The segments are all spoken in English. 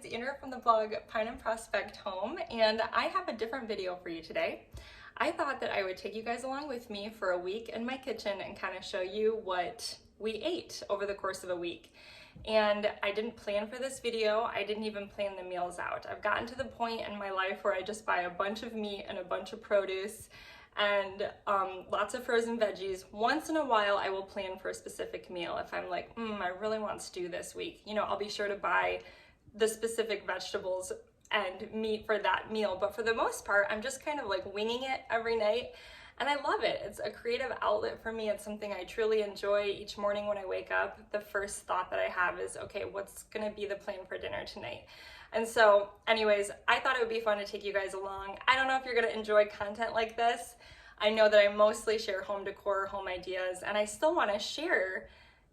it's Andrea from the blog Pine and Prospect Home, and I have a different video for you today. I thought that I would take you guys along with me for a week in my kitchen and kind of show you what we ate over the course of a week. And I didn't plan for this video. I didn't even plan the meals out. I've gotten to the point in my life where I just buy a bunch of meat and a bunch of produce and lots of frozen veggies. Once in a while, I will plan for a specific meal. If I'm like, I really want stew this week, I'll be sure to buy the specific vegetables and meat for that meal. But for the most part, I'm just kind of like winging it every night. And I love it. It's a creative outlet for me. It's something I truly enjoy. Each morning when I wake up, the first thought that I have is, okay, what's gonna be the plan for dinner tonight? And so anyways, I thought it would be fun to take you guys along. I don't know if you're gonna enjoy content like this. I know that I mostly share home decor, home ideas, and I still wanna share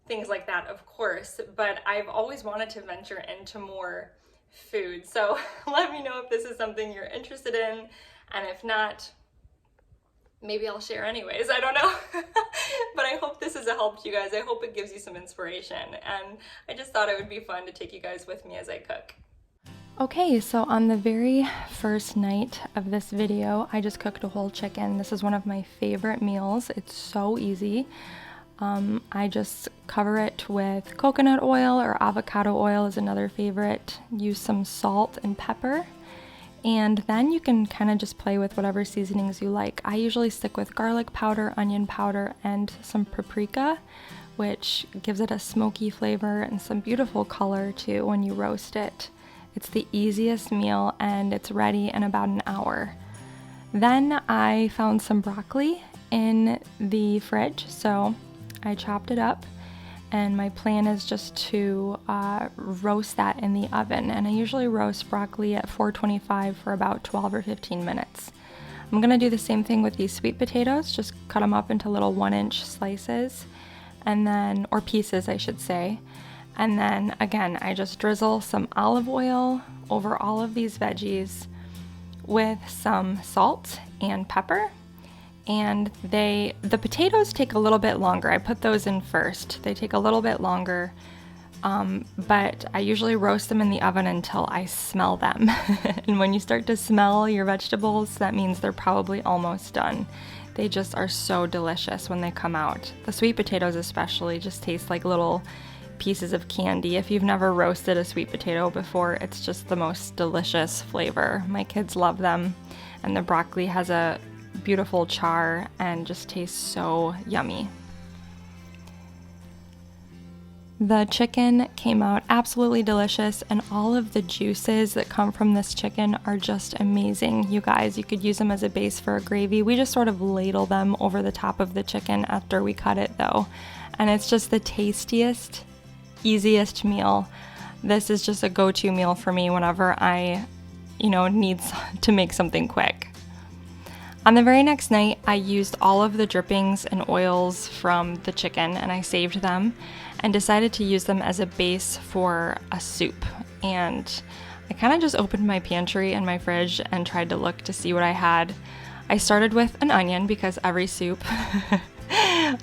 things like that, of course, but I've always wanted to venture into more food. So let me know if this is something you're interested in, and if not, maybe I'll share anyways, I don't know. But I hope this is a help to you guys. I hope it gives you some inspiration, and I just thought it would be fun to take you guys with me as I cook. Okay, so on the very first night of this video, I just cooked a whole chicken. This is one of my favorite meals. It's so easy. I just cover it with coconut oil, or avocado oil is another favorite. Use some salt and pepper. And then you can kind of just play with whatever seasonings you like. I usually stick with garlic powder, onion powder, and some paprika, which gives it a smoky flavor and some beautiful color too when you roast it. It's the easiest meal and it's ready in about an hour. Then I found some broccoli in the fridge, so I chopped it up, and my plan is just to roast that in the oven. And I usually roast broccoli at 425 for about 12 or 15 minutes. I'm gonna do the same thing with these sweet potatoes, just cut them up into little 1-inch slices, and then, or pieces I should say. And then again, I just drizzle some olive oil over all of these veggies with some salt and pepper. And the potatoes take a little bit longer. I put those in first. They take a little bit longer, but I usually roast them in the oven until I smell them. And when you start to smell your vegetables, that means they're probably almost done. They just are so delicious when they come out. The sweet potatoes especially just taste like little pieces of candy. If you've never roasted a sweet potato before, it's just the most delicious flavor. My kids love them, and the broccoli has a beautiful char and just tastes so yummy. The chicken came out absolutely delicious, and all of the juices that come from this chicken are just amazing. You guys, you could use them as a base for a gravy. We just sort of ladle them over the top of the chicken after we cut it though, and it's just the tastiest, easiest meal. This is just a go-to meal for me whenever I, need to make something quick. On the very next night, I used all of the drippings and oils from the chicken, and I saved them and decided to use them as a base for a soup. And I kind of just opened my pantry and my fridge and tried to look to see what I had. I started with an onion because every soup,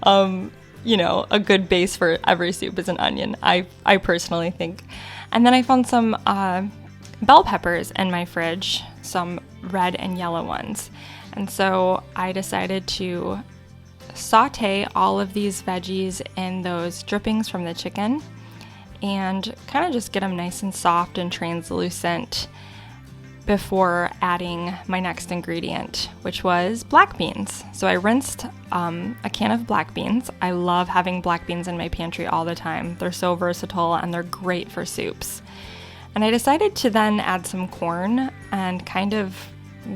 a good base for every soup is an onion, I personally think. And then I found some bell peppers in my fridge, some red and yellow ones. And so I decided to saute all of these veggies in those drippings from the chicken and kind of just get them nice and soft and translucent before adding my next ingredient, which was black beans. So I rinsed a can of black beans. I love having black beans in my pantry all the time. They're so versatile and they're great for soups. And I decided to then add some corn and kind of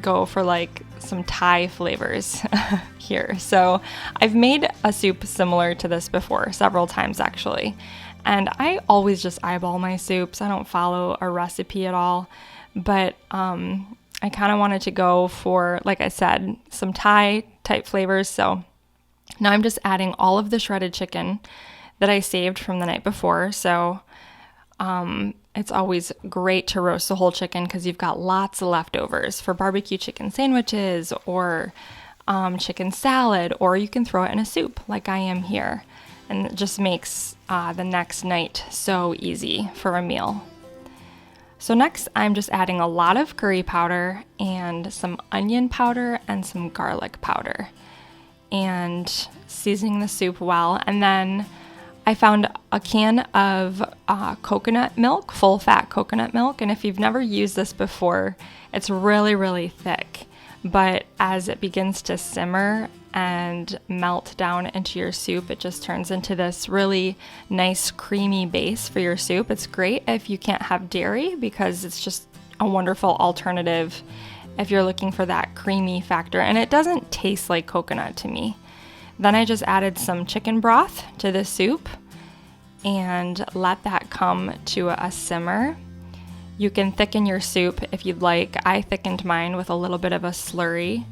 go for like some Thai flavors here. So I've made a soup similar to this before, several times actually. And I always just eyeball my soups. I don't follow a recipe at all. But I kind of wanted to go for, like I said, some Thai type flavors. So now I'm just adding all of the shredded chicken that I saved from the night before. So it's always great to roast the whole chicken because you've got lots of leftovers for barbecue chicken sandwiches or chicken salad, or you can throw it in a soup like I am here. And it just makes the next night so easy for a meal. So next, I'm just adding a lot of curry powder and some onion powder and some garlic powder and seasoning the soup well. And then I found a can of coconut milk, full fat coconut milk. And if you've never used this before, it's really, really thick. But as it begins to simmer and melt down into your soup, it just turns into this really nice creamy base for your soup. It's great if you can't have dairy because it's just a wonderful alternative if you're looking for that creamy factor. And it doesn't taste like coconut to me. Then I just added some chicken broth to the soup and let that come to a simmer. You can thicken your soup if you'd like. I thickened mine with a little bit of a slurry,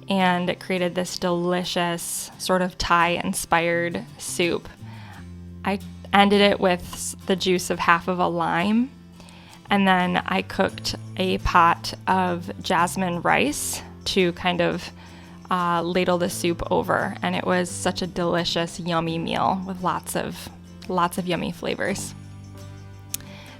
and it created this delicious sort of Thai-inspired soup. I ended it with the juice of half of a lime, and then I cooked a pot of jasmine rice to kind of ladle the soup over, and it was such a delicious, yummy meal with lots of yummy flavors.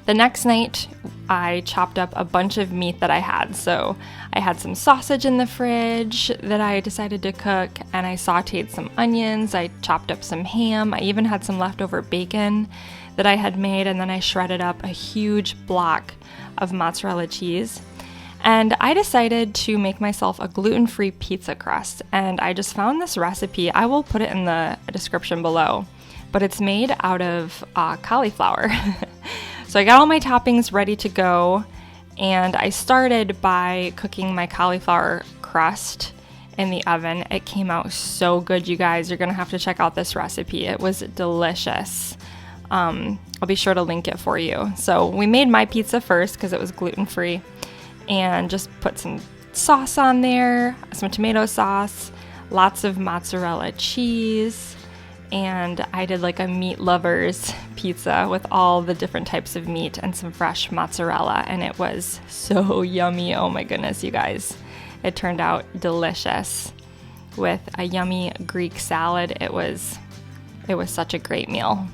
The next night, I chopped up a bunch of meat that I had. So I had some sausage in the fridge that I decided to cook, and I sauteed some onions. I chopped up some ham. I even had some leftover bacon that I had made, and then I shredded up a huge block of mozzarella cheese. And I decided to make myself a gluten-free pizza crust, and I just found this recipe. I will put it in the description below, but it's made out of cauliflower. So I got all my toppings ready to go, and I started by cooking my cauliflower crust in the oven. It came out so good, you guys. You're gonna have to check out this recipe. It was delicious. I'll be sure to link it for you. So we made my pizza first because it was gluten-free, and just put some sauce on there, some tomato sauce, lots of mozzarella cheese, and I did like a meat lover's pizza with all the different types of meat and some fresh mozzarella, and it was so yummy. Oh my goodness, you guys. It turned out delicious with a yummy Greek salad. It was such a great meal.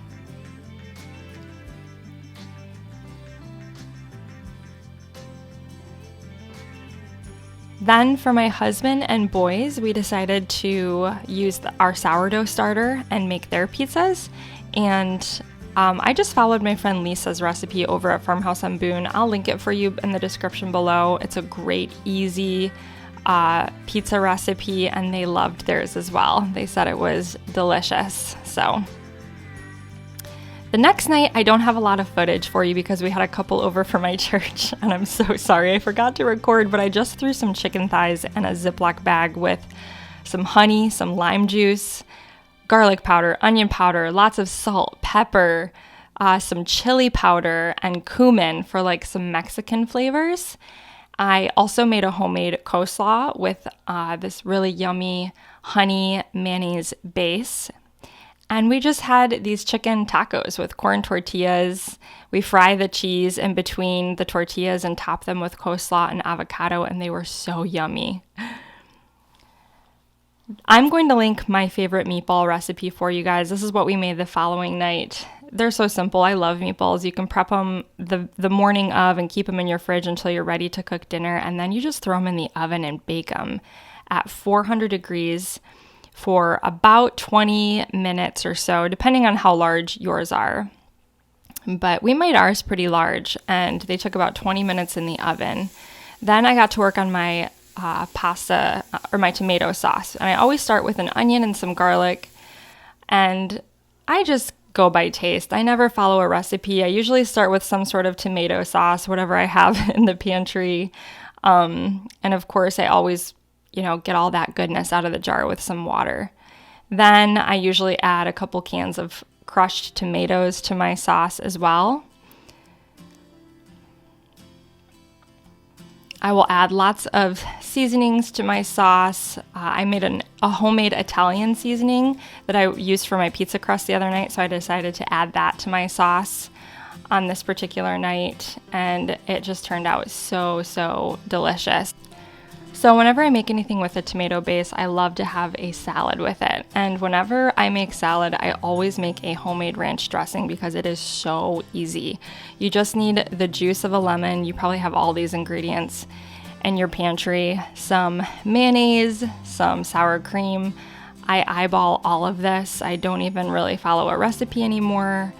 Then for my husband and boys, we decided to use our sourdough starter and make their pizzas. And I just followed my friend Lisa's recipe over at Farmhouse on Boone. I'll link it for you in the description below. It's a great, easy pizza recipe, and they loved theirs as well. They said it was delicious. So the next night, I don't have a lot of footage for you because we had a couple over for my church, and I'm so sorry I forgot to record, but I just threw some chicken thighs in a Ziploc bag with some honey, some lime juice, garlic powder, onion powder, lots of salt, pepper, some chili powder, and cumin for like some Mexican flavors. I also made a homemade coleslaw with this really yummy honey mayonnaise base. And we just had these chicken tacos with corn tortillas. We fry the cheese in between the tortillas and top them with coleslaw and avocado, and they were so yummy. I'm going to link my favorite meatball recipe for you guys. This is what we made the following night. They're so simple. I love meatballs. You can prep them the morning of and keep them in your fridge until you're ready to cook dinner, and then you just throw them in the oven and bake them at 400 degrees for about 20 minutes or so, depending on how large yours are. But we made ours pretty large, and they took about 20 minutes in the oven. Then I got to work on my pasta or my tomato sauce. And I always start with an onion and some garlic, and I just go by taste. I never follow a recipe. I usually start with some sort of tomato sauce, whatever I have in the pantry. And of course, I always get all that goodness out of the jar with some water. Then I usually add a couple cans of crushed tomatoes to my sauce as well. I will add lots of seasonings to my sauce. I made a homemade Italian seasoning that I used for my pizza crust the other night, so I decided to add that to my sauce on this particular night, and it just turned out so delicious. So whenever I make anything with a tomato base, I love to have a salad with it. And whenever I make salad, I always make a homemade ranch dressing because it is so easy. You just need the juice of a lemon. You probably have all these ingredients in your pantry. Some mayonnaise, some sour cream. I eyeball all of this. I don't even really follow a recipe anymore.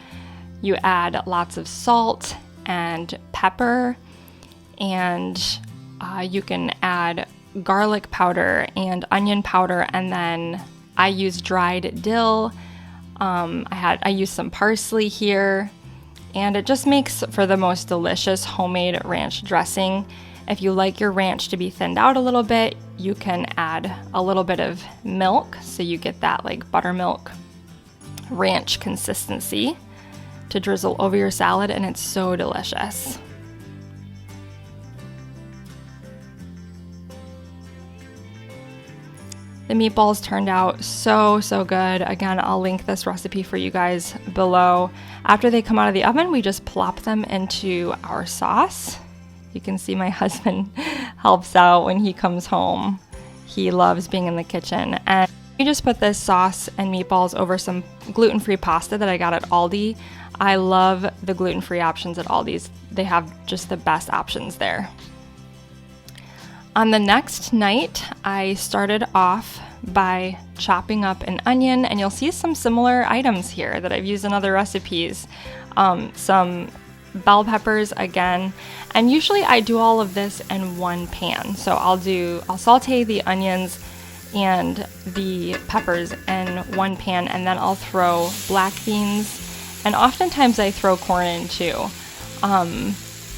You add lots of salt and pepper, and you can add garlic powder and onion powder, and then I use dried dill. I use some parsley here, and it just makes for the most delicious homemade ranch dressing. If you like your ranch to be thinned out a little bit, you can add a little bit of milk so you get that like buttermilk ranch consistency to drizzle over your salad, and it's so delicious. The meatballs turned out so good. Again, I'll link this recipe for you guys below. After they come out of the oven, we just plop them into our sauce. You can see my husband helps out when he comes home. He loves being in the kitchen. And we just put this sauce and meatballs over some gluten-free pasta that I got at Aldi. I love the gluten-free options at Aldi's. They have just the best options there. On the next night, I started off by chopping up an onion, and you'll see some similar items here that I've used in other recipes. Some bell peppers again, and usually I do all of this in one pan. So I'll saute the onions and the peppers in one pan, and then I'll throw black beans, and oftentimes I throw corn in too.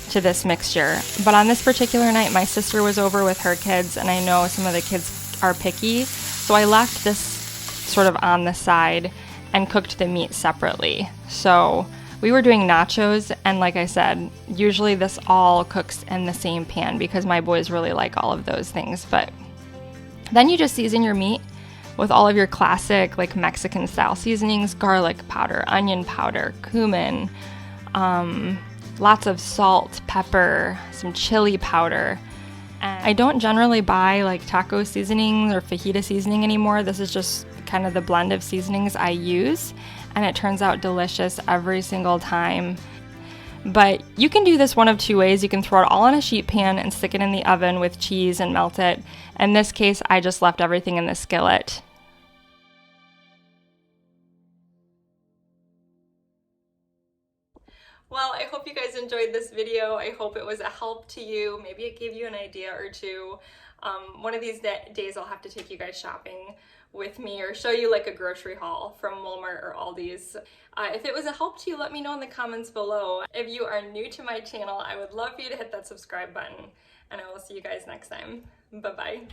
To this mixture. But on this particular night, my sister was over with her kids, and I know some of the kids are picky, so I left this sort of on the side and cooked the meat separately. So we were doing nachos, and like I said, usually this all cooks in the same pan because my boys really like all of those things. But then you just season your meat with all of your classic like Mexican style seasonings: garlic powder, onion powder, cumin, lots of salt, pepper, some chili powder. And I don't generally buy like taco seasonings or fajita seasoning anymore. This is just kind of the blend of seasonings I use, and it turns out delicious every single time. But you can do this one of two ways. You can throw it all in a sheet pan and stick it in the oven with cheese and melt it. In this case, I just left everything in the skillet. Well, I hope you guys enjoyed this video. I hope it was a help to you. Maybe it gave you an idea or two. One of these days I'll have to take you guys shopping with me or show you like a grocery haul from Walmart or Aldi's. If it was a help to you, let me know in the comments below. If you are new to my channel, I would love for you to hit that subscribe button, and I will see you guys next time. Bye-bye.